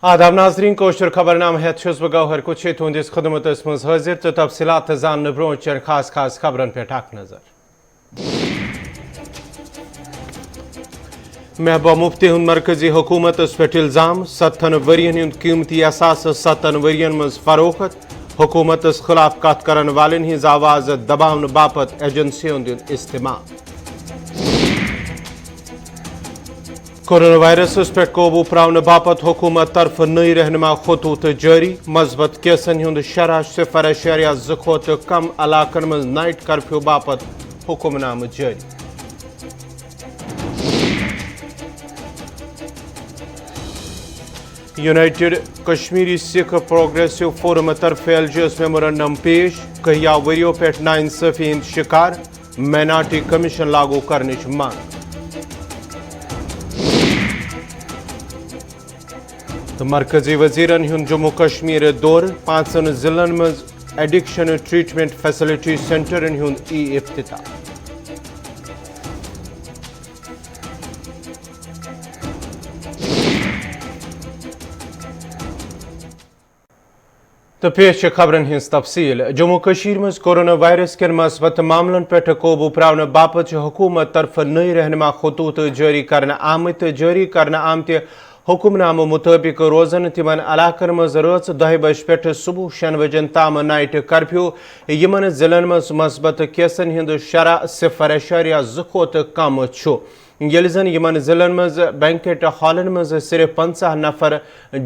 आदाब नाजरीन कोशर खबरनाम है गौहर कुछ तुंदिस खदमत मज हाजिर तो तफसीलात जान ब्रो चन खास खास खबरन पे ठाक नजर महबूबा मुफ्ती हुंद मरकजी हुकूमत पे इल्जाम 7 वरियन हुंद कीमती असास 7 वरियन मज फरोख्त हुकूमत खिलाफ कत करन वालन हिंज आवाज दबावन बापत एजेंसियों हुंद इस्तेमाल कोरोना वायरस पे काबू पाने बापत हुकूमत तरफ नई रहनुमा खतूत जारी मजबत केसन हुंद शरह 0.2 खोत कम इलाकन मज नाइट कर्फ्यू बापत हुक्मनाम जारी United Kashmiri Sikh progressive forum तरफ एलजीएस मेमोरेंडम पेश कहिया वरियों पे नाइंसाफी हिंद शिकार माइनॉरिटी कमीशन लागू करने मांग तो मरकजी वजीरन हुंद जम्मू कश्मीर दौर 5 जिलन मज एडिक्शन ट्रीटमेंट फैसिलिटी सेंटरन हुंद इफ्तिताह तो पेश खबरन हिंस तफसील जम्मू कश्मीर मज कोरोना वायरस के मस्बत मामलन पे काबू पाने बापत हुकूमत तरफ नई रहनुमा खतूत जारी करना आमत हुक्मनाम मुताबिक रोजन तिमन इलाकन मज रच 10 बज पे सुबह 6 बजन ताम नाइट कर्फ्यू यमन जिलन मज मस्बत केसन हिंद शरह 0.2 खोत कम येल जन यमन जिलन मज बैंकेट हॉलन मज सिर्फ 50 नफर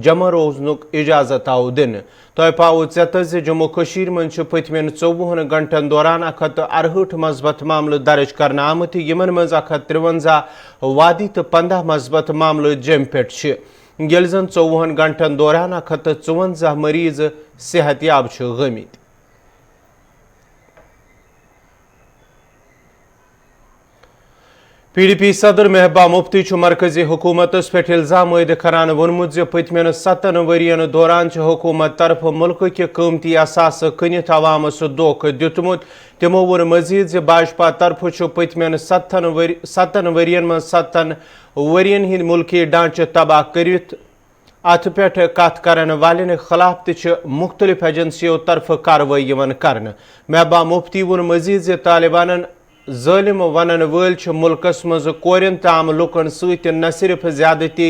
जमा रोजनुक इजाजत आव दिन तय पाव ज जम्मू कश्मीर मज पतमन 24 घंटन दौरान 168 मस्बत मामल दर्ज करना आमत यमन मज 153 वादी तो 15 मस्बत मामल जम पे येल जन 24 घंटन दौरान 154 मरीज सेहतयाब गमित PDP सदर महबूबा मुफ्ती मरकजी हुकूमत पे इल्जाम आयद करान वोनमुत पतमन 7 वरियन दौरान हुकूमत तरफ मुल्क के कीमती असास कनित अवामस दोख दितमुत तमो वोन मजीद भाजपा तरफ पतमन 7 वरियन मज 7 वरियन हिंद मुल्की ढांचे तबाह करित अत पे कत करन वालन खिलाफ त मुख्तलिफ एजेंसियों तरफ कार्रवाई कर महबूबा मुफ्ती वोन मजीद तालिबान ज़ालिम वनन वल मुल्कस मज कोरन ताम लुकन सत न सिर्फ ज्यादती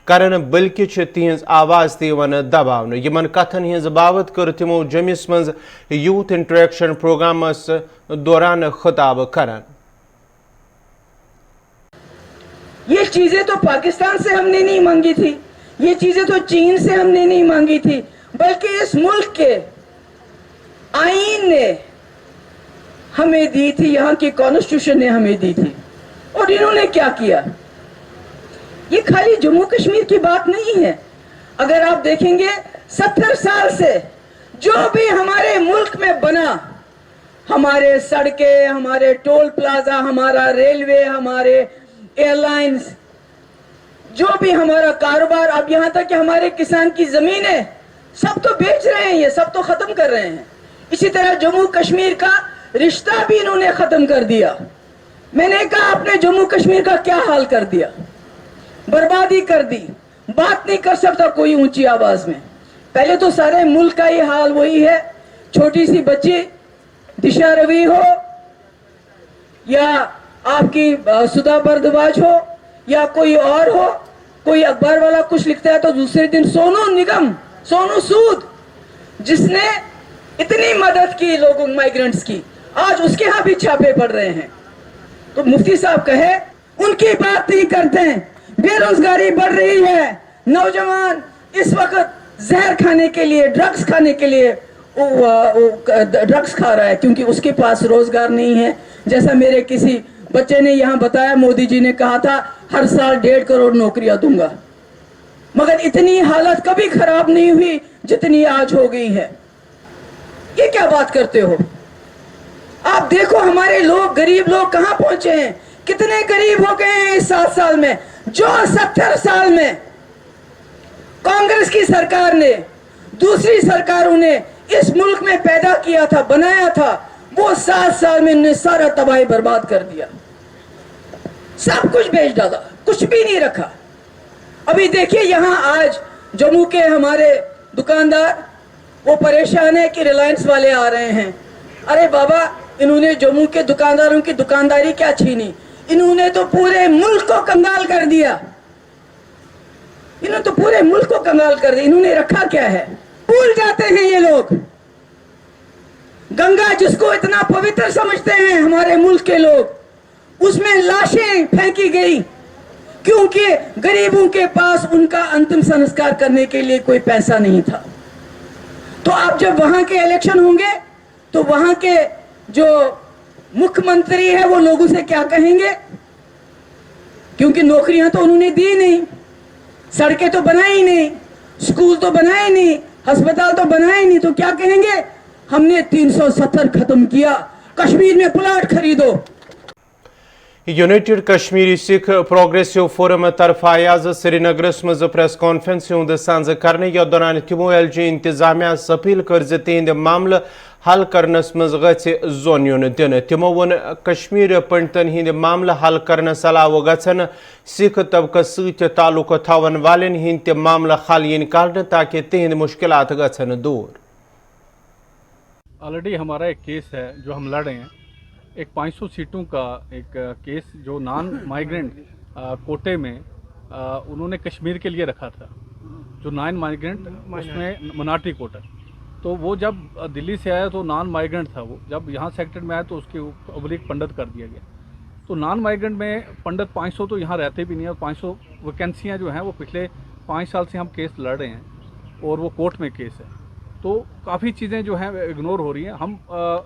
करन बल्कि तिहज आवाज तवन दबावन यमन कथन हज बाबत कर तमो जमिस मज यूथ इंटरेक्शन प्रोग्रामस दौरान खिताब करन ये चीजें तो पाकिस्तान से हमने नहीं मांगी थी, ये चीजें तो चीन से हमने नहीं मांगी थी, बल्कि इस मुल्क के आईन ने हमें दी थी, यहाँ की कॉन्स्टिट्यूशन ने हमें दी थी। और इन्होंने क्या किया? ये खाली जम्मू कश्मीर की बात नहीं है। अगर आप देखेंगे 70 साल से जो भी हमारे मुल्क में बना, हमारे सड़कें, हमारे टोल प्लाजा, हमारा रेलवे, हमारे एयरलाइंस, जो भी हमारा कारोबार, अब यहाँ तक कि हमारे किसान की जमीनें सब तो बेच रहे हैं, ये सब तो खत्म कर रहे हैं। इसी तरह जम्मू कश्मीर का रिश्ता भी इन्होंने खत्म कर दिया। मैंने कहा आपने जम्मू कश्मीर का क्या हाल कर दिया, बर्बादी कर दी। बात नहीं कर सकता कोई ऊंची आवाज में। पहले तो सारे मुल्क का ही हाल वही है। छोटी सी बच्ची दिशा रवि हो या आपकी सुधा भारद्वाज हो या कोई और हो, कोई अखबार वाला कुछ लिखता है तो दूसरे दिन सोनू निगम, सोनू सूद, जिसने इतनी मदद की लोगों माइग्रेंट्स की, आज उसके यहाँ भी छापे पड़ रहे हैं। तो मुफ्ती साहब कहे उनकी बात नहीं करते हैं। बेरोजगारी बढ़ रही है, नौजवान इस वक्त जहर खाने के लिए, ड्रग्स खाने के लिए ड्रग्स खा रहा है क्योंकि उसके पास रोजगार नहीं है। जैसा मेरे किसी बच्चे ने यहाँ बताया, मोदी जी ने कहा था हर साल 1.5 करोड़ नौकरियां दूंगा, मगर इतनी हालत कभी खराब नहीं हुई जितनी आज हो गई है। ये क्या बात करते हो? आप देखो हमारे लोग, गरीब लोग कहां पहुंचे हैं, कितने गरीब हो गए हैं इस 7 साल में। जो 70 साल में कांग्रेस की सरकार ने, दूसरी सरकारों ने इस मुल्क में पैदा किया था, बनाया था, वो 7 साल में इन्होंने सारा तबाही बर्बाद कर दिया। सब कुछ बेच डाला, कुछ भी नहीं रखा। अभी देखिए यहाँ आज जम्मू के हमारे दुकानदार वो परेशान है कि रिलायंस वाले आ रहे हैं। अरे बाबा, इन्होंने जम्मू के दुकानदारों की दुकानदारी क्या छीनी, इन्होंने तो पूरे मुल्क को कंगाल कर दिया। इन्होंने तो पूरे मुल्क को कंगाल कर दिया। इन्होंने रखा क्या है? भूल जाते हैं ये लोग। गंगा जिसको इतना पवित्र समझते हैं हमारे मुल्क के लोग, उसमें लाशें फेंकी गई क्योंकि गरीबों के पास उनका अंतिम संस्कार करने के लिए कोई पैसा नहीं था। तो आप जब वहां के इलेक्शन होंगे तो वहां के जो मुख्यमंत्री है वो लोगों से क्या कहेंगे? क्योंकि नौकरियां तो उन्होंने दी नहीं, सड़कें तो बनाई नहीं, स्कूल तो बनाए नहीं, अस्पताल तो बनाए नहीं, तो क्या कहेंगे? हमने 370 खत्म किया, कश्मीर में प्लाट खरीदो। United Kashmiri Sikh progressive forum तरफ आज श्रीनगरस मज प्रेस कॉन्फ्रेंस हुंद सांझ करने या दौरान तमो एलजी इंतजामिया अपील कर तिहंद मामल हल करनस मज गछ जोन युन दिन। तमो वोन कश्मीर पंडितन हिंद मामल हल करन सलाह गछन सिख तबका सत ताल्लुक थवन वालन हिंद मामल हल यन कर ताकि तिहंद मुश्किलात गछन दूर। ऑलरेडी हमारा एक केस है जो हम लड़ रहे हैं, एक 500 सीटों का एक केस जो नॉन माइग्रेंट कोटे में उन्होंने कश्मीर के लिए रखा था, जो नॉन माइग्रेंट उसमें मिनॉरिटी कोटा। तो वो जब दिल्ली से आया तो नॉन माइग्रेंट था, वो जब यहाँ सेक्टर में आया तो उसके ऊपर एक पंडित कर दिया गया। तो नॉन माइग्रेंट में पंडित 500 तो यहाँ रहते भी नहीं है। 500 वैकेंसियाँ जो हैं वो पिछले 5 साल से हम केस लड़ रहे हैं और वो कोर्ट में केस है। तो काफ़ी चीज़ें जो हैं इग्नोर हो रही हैं। हम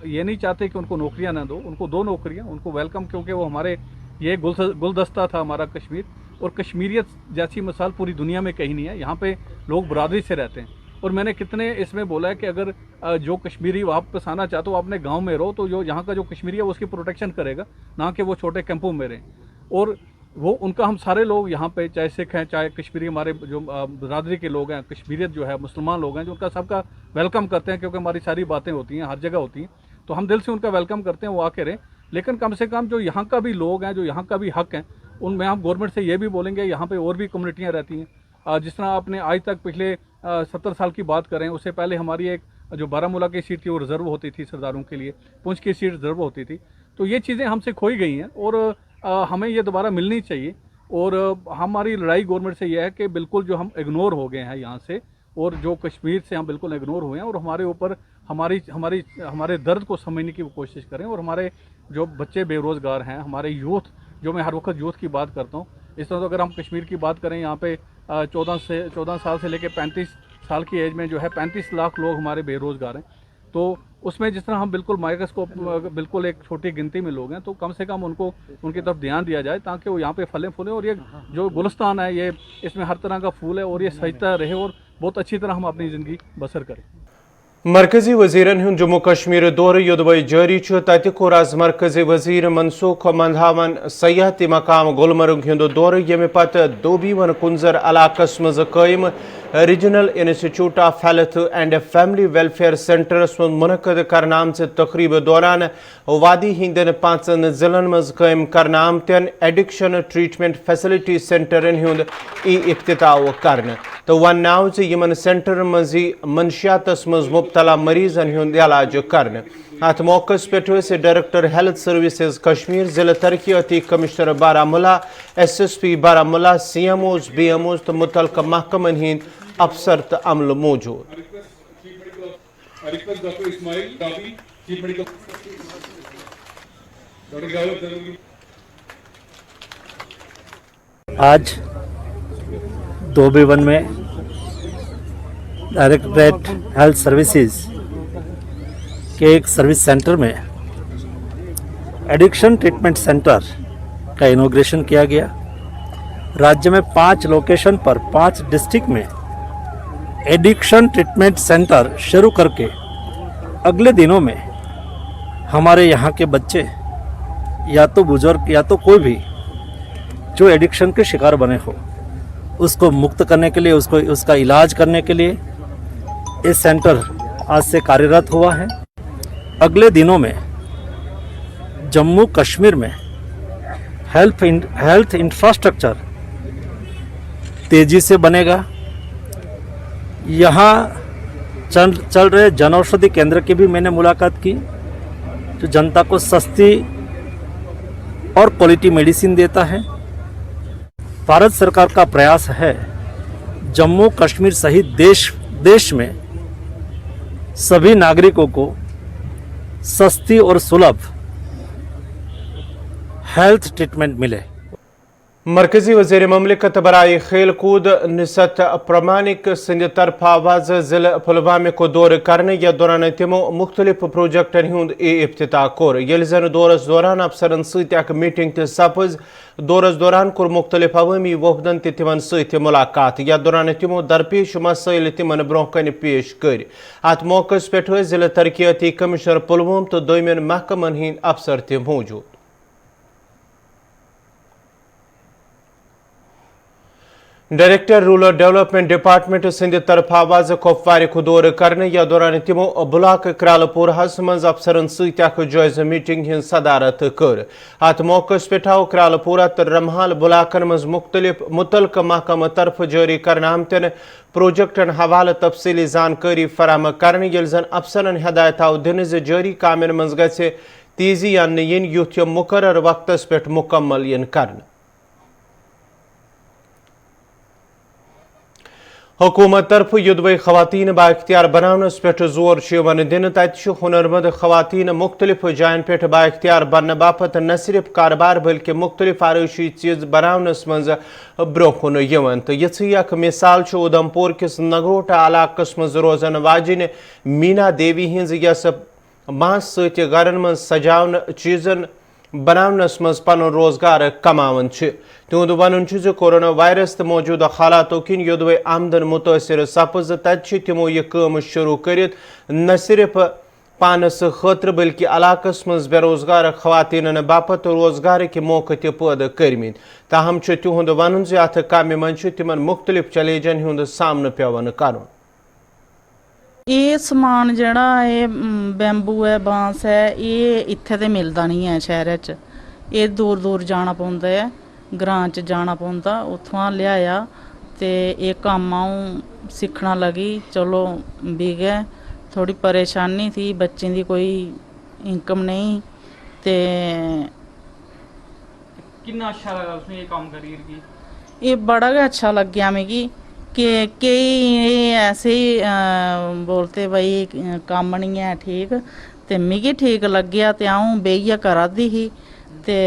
ये नहीं चाहते कि उनको नौकरियां ना दो, उनको दो नौकरियां, उनको वेलकम, क्योंकि वो हमारे ये गुलदस्ता था हमारा कश्मीर। और कश्मीरियत जैसी मिसाल पूरी दुनिया में कहीं नहीं है। यहाँ पे लोग बरादरी से रहते हैं। और मैंने कितने इसमें बोला है कि अगर जो कश्मीरी वापस आना चाहते हो अपने गाँव में रहो, तो जो यहाँ का जो कश्मीरी है वो उसकी प्रोटेक्शन करेगा, ना कि वो छोटे कैंपों में रहें। और वो उनका हम सारे लोग यहाँ पे, चाहे सिख हैं चाहे कश्मीरी, हमारे जो बरादरी के लोग हैं, कश्मीरियत जो है मुसलमान लोग हैं, जो उनका सबका वेलकम करते हैं, क्योंकि हमारी सारी बातें होती हैं हर जगह होती हैं। तो हम दिल से उनका वेलकम करते हैं, वो आके रहें। लेकिन कम से कम जो यहाँ का भी लोग हैं, जो यहाँ का भी हक हैं, उनमें हम गवर्नमेंट से ये भी बोलेंगे, यहाँ पे और भी कम्युनिटियाँ रहती हैं। जिस तरह आपने आज तक पिछले 70 साल की बात करें, उससे पहले हमारी एक जो बारामूला की सीट थी वो रिजर्व होती थी सरदारों के लिए, पुंछ की सीट रिजर्व होती थी। तो ये चीज़ें हमसे खोई गई हैं और हमें ये दोबारा मिलनी चाहिए। और हमारी लड़ाई गवर्नमेंट से यह है कि बिल्कुल जो हम इग्नोर हो गए हैं यहाँ से, और जो कश्मीर से हम बिल्कुल इग्नोर हुए हैं, और हमारे ऊपर हमारे दर्द को समझने की कोशिश करें। और हमारे जो बच्चे बेरोज़गार हैं, हमारे यूथ, जो मैं हर वक्त यूथ की बात करता हूँ, इस तरह तो अगर हम कश्मीर की बात करें, यहाँ पे 14 साल से लेकर 35 साल की एज में जो है 35 लाख लोग हमारे बेरोज़गार हैं। तो उसमें जिस तरह हम बिल्कुल माइग्रेंट्स को बिल्कुल एक छोटी गिनती में लोग हैं, तो कम से कम उनकी तरफ ध्यान दिया जाए ताकि वो यहाँ पे फलें फूलें। और ये जो गुलिस्तान है, ये इसमें हर तरह का फूल है और ये सजता रहे और बहुत अच्छी तरह हम अपनी ज़िंदगी बसर करें। मरकजी वजीरन हुंद जम्मू कश्मीर दौर युदवई जारी तत कोर आज मरकजी वजीर मनसूख मंधावन सयाहती मकाम गुलमर्ग हुंद दौर, यमे पत दोबीवन कुंजर इलाकस मज कायम regional institute of health and family welfare centres मज मुनक़द करने आमच तकरीब दौरान वादी हिंदन 5 जिलन मज कायम करने आमतन एडिक्शन ट्रीटमेंट फैसिलिटी सेंटरन हुंद इफ्तिताह करने। तो वन नाव यमन सेंटर मज मनशियातस मज मुब्तला मरीजन हुंद इलाज करने। अत मौके पे डायरेक्टर हेल्थ सर्विसेज कश्मीर, जिला तरक्याती commissioner Baramulla, SSP Baramulla, CMOs, BMOs तो मुतल्लिक़ महकमन हिंद अफसर तो अमल मौजूद। आज दोबीवन में डायरेक्टरेट हेल्थ सर्विसेज के एक सर्विस सेंटर में एडिक्शन ट्रीटमेंट सेंटर का इनॉग्रेशन किया गया। राज्य में 5 लोकेशन पर 5 डिस्ट्रिक्ट में एडिक्शन ट्रीटमेंट सेंटर शुरू करके अगले दिनों में हमारे यहाँ के बच्चे या तो बुजुर्ग या तो कोई भी जो एडिक्शन के शिकार बने हो, उसको मुक्त करने के लिए, उसका इलाज करने के लिए ये सेंटर आज से कार्यरत हुआ है। अगले दिनों में जम्मू कश्मीर में हेल्थ इंफ्रास्ट्रक्चर तेजी से बनेगा। यहाँ चल रहे जनऔषधि केंद्र की भी मैंने मुलाकात की, जो जनता को सस्ती और क्वालिटी मेडिसिन देता है। भारत सरकार का प्रयास है जम्मू कश्मीर सहित देश में सभी नागरिकों को सस्ती और सुलभ हेल्थ ट्रीटमेंट मिले। मरकजी वज़ीर ममलिकत बराए खेल कूद निसत प्रमाणिक सिंध तरफा आवाज जिला पुलवामा को दौर करने या दौरान तमो मुख्तलिफ प्रोजेक्टन हुंद इफ्तिताह कोर येल जन दौरस दौरान अफसरन सत मीटिंग त सपज दौरस दौरान कोर मुख्तलिफ अवामी वफदन तिमन सत मुलाकात या दौरान तमो दरपेश मसाइल तिमन ब्रोह कन पेश कर। अत मौकस पे जिला तरक्याती कमिश्नर पुलवम तो दोमिन महकमन हिंद अफसर त मौजूद। Director rural development department Sindh तरफ आवाज कोपवार को दौर करने या दौरान तमो ब्लॉक क्रालपुर मज अफसरन सत जायजा मीटिंग हिंद सदारत कर। अत मौकस पे आओ क्रालपुरा तो रमहाल ब्लॉकन मज मुतलक महकम तरफ जारी करना आमतन प्रोजेक्टन हवाले तफसीली जानकारी फराम करने ये जन अफसरन हिदायत आव दिन जारी कामन मज गि तेजी अन्न इन युथ मुकर्रर वक्तस पे मुकम्मल इन करने। हुकूमत तरफ युदव खवातीन बाख्तियार बनानस पे जोर दिन तत हुनरमंद खवातीन मुख्तलिफ जायन पे बाख्तियार बनने बापत न सिर्फ कारोबार बल्कि मुख्तलिफ आरइशी चीज बनानस मज ब्रोह तो यह मिसाल उधमपुर किस नगरोटा इलाकस मज रोजन वाजिन मीना देवी हज यस बांस सत गरन मज सजावन चीजन बनावनस मज पन रोजगार कमावन तिहद वन कोरोना वायरस तो मौजूदा हालातों किन योदव आमदन मुतासर सपज तत तमो यह काम शुरू कर न सिर्फ पानस खतर बल्कि इलाकस मज बेरोजगार खवातीन बापत रोजगार के मौके त पैदा कर्मित। ताहम तिहद वन अत कम मज तिमन मुख्तलिफ चैलेंजन हुंद सामना पेवन कर। ये समान जड़ा ये बैम्बू है बांस है ये इत्थे ते मिलता नहीं है शहर च, ये दूर दूर जाना पौंदा है, ग्रां च जाना पौंदा, उत्थुआं लियाया ते ये कम्म आऊँ सीखना लगी। चलो बिगै थोड़ी परेशानी थी, बच्चें दी कोई इनकम नहीं ते कितना अच्छा लगा उसमें ये काम करिए? ये बड़ा गै अच्छा लग गया मिगी कि कई ऐसे ही बोलते भाई कम्म नहीं है ठीक, ते मिगी ठीक लग्गेआ ते अऊं बेहियै करा दी ही ते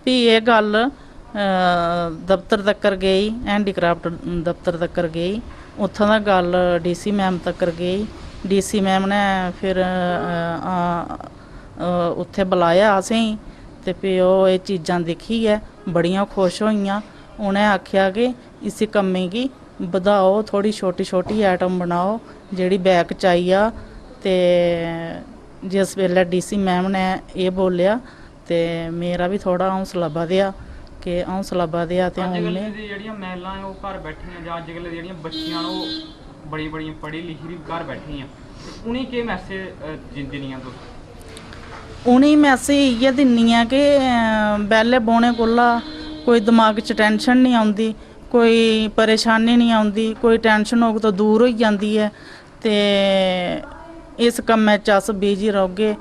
फ्ही एह गल्ल दफ्तर तक्कर गेई, हैंडीक्राफ्ट दफ्तर तक्कर गेई, उत्थों दा गल्ल डीसी मैम तक्कर गेई। डीसी मैम ने फिर उत्थे बुलाया असेंगी ते फ्ही ओह एह चीज़ां दिक्खियै बड़ियां खुश होइयां। उ'नें आखेआ कि इसी कम्मे गी बधाओ, थोड़ी छोटी छोटी आइटम बनाओ जेह्ड़ी बैक च आई आ। ते जिस वेल्लै डीसी मैम ने एह् बोलेआ ते मेरा भी थोड़ा हौसला बधेआ कि हौसला बधेआ ते हून में जेह्ड़ियां महिलां ओह् घर बैठियां जां अज्जकल जेह्ड़ियां बच्चियां न ओह् बड़ी पढ़ी लिखी दी घर बैठियां, उ'नेंगी केह् मैसेज दिन्नियां तुस? उ'नेंगी मैसेज इ'यै दिन्नी आं कि बेह्ले बौह्ने कोला कोई दमाग च टेंशन नहीं आउंदी, कोई परेशानी नहीं आउंदी, कोई टेंशन होग तो दूर होई जांदी है। ते इस कम्मै च अस बिजी रौह्गे,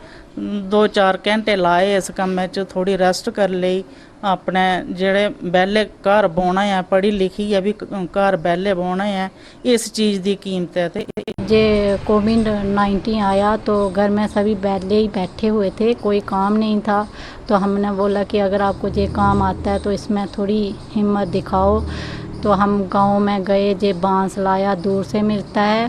2-4 घैंटे लाए इस कम्मै च, थोड़ी रेस्ट कर लेई, अपने जेह्ड़े बेह्ले घर बौह्ना है, पढ़ी लिखियै भी घर बेह्ले बौह्ना है, इस चीज़ दी कीमत है। ते जे कोविड-19 आया तो घर में सभी बेह्ले ही बैठे हुए थे, कोई काम नहीं था, तो हमने बोला कि अगर आपको ये काम आता है तो इसमें थोड़ी हिम्मत दिखाओ। तो हम गांव में गए, जे बांस लाया, दूर से मिलता है,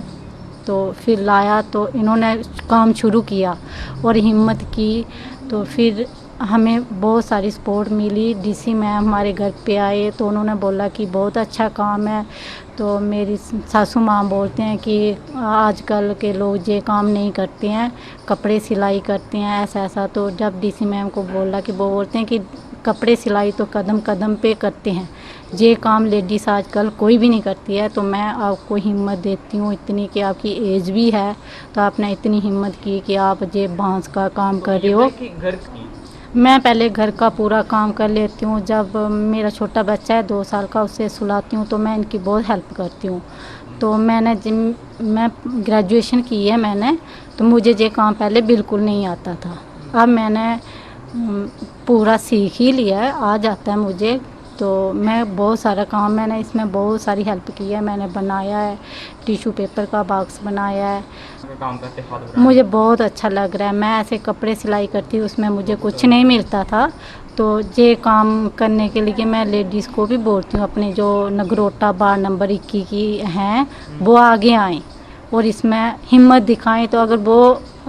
तो फिर लाया तो इन्होंने काम शुरू किया और हिम्मत की, तो फिर हमें बहुत सारी सपोर्ट मिली। डीसी मैम हमारे घर पे आए तो उन्होंने बोला कि बहुत अच्छा काम है। तो मेरी सासू माँ बोलते हैं कि आजकल के लोग ये काम नहीं करते हैं, कपड़े सिलाई करते हैं ऐसा ऐसा। तो जब डीसी मैम को बोला कि वो बोलते हैं कि कपड़े सिलाई तो कदम कदम पे करते हैं, ये काम लेडीज़ आजकल कोई भी नहीं करती है। तो मैं आपको हिम्मत देती हूँ इतनी कि आपकी एज भी है, तो आपने इतनी हिम्मत की कि आप ये बांस का काम कर रहे हो। मैं पहले घर का पूरा काम कर लेती हूँ, जब मेरा छोटा बच्चा है 2 साल का, उसे सुलाती हूँ तो मैं इनकी बहुत हेल्प करती हूँ। तो मैं ग्रेजुएशन की है मैंने, तो मुझे ये काम पहले बिल्कुल नहीं आता था। अब मैंने पूरा सीख ही लिया है, आ जाता है मुझे। तो मैं बहुत सारा काम, मैंने इसमें बहुत सारी हेल्प की है। मैंने बनाया है, टिश्यू पेपर का बॉक्स बनाया है, काम करते हाथ बना मुझे बहुत अच्छा लग रहा है। मैं ऐसे कपड़े सिलाई करती हूँ, उसमें मुझे कुछ नहीं मिलता था, तो ये काम करने के लिए मैं लेडीज़ को भी बोलती हूँ, अपने जो नगरोटा वार्ड नंबर 21 की हैं वो आगे आएँ और इसमें हिम्मत दिखाएं। तो अगर वो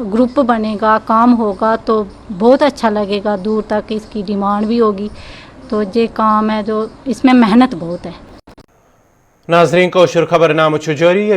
ग्रुप बनेगा, काम होगा तो बहुत अच्छा लगेगा, दूर तक इसकी डिमांड भी होगी। तो ये काम है जो इसमें मेहनत बहुत है। नाजरीन को खबरनामा जारी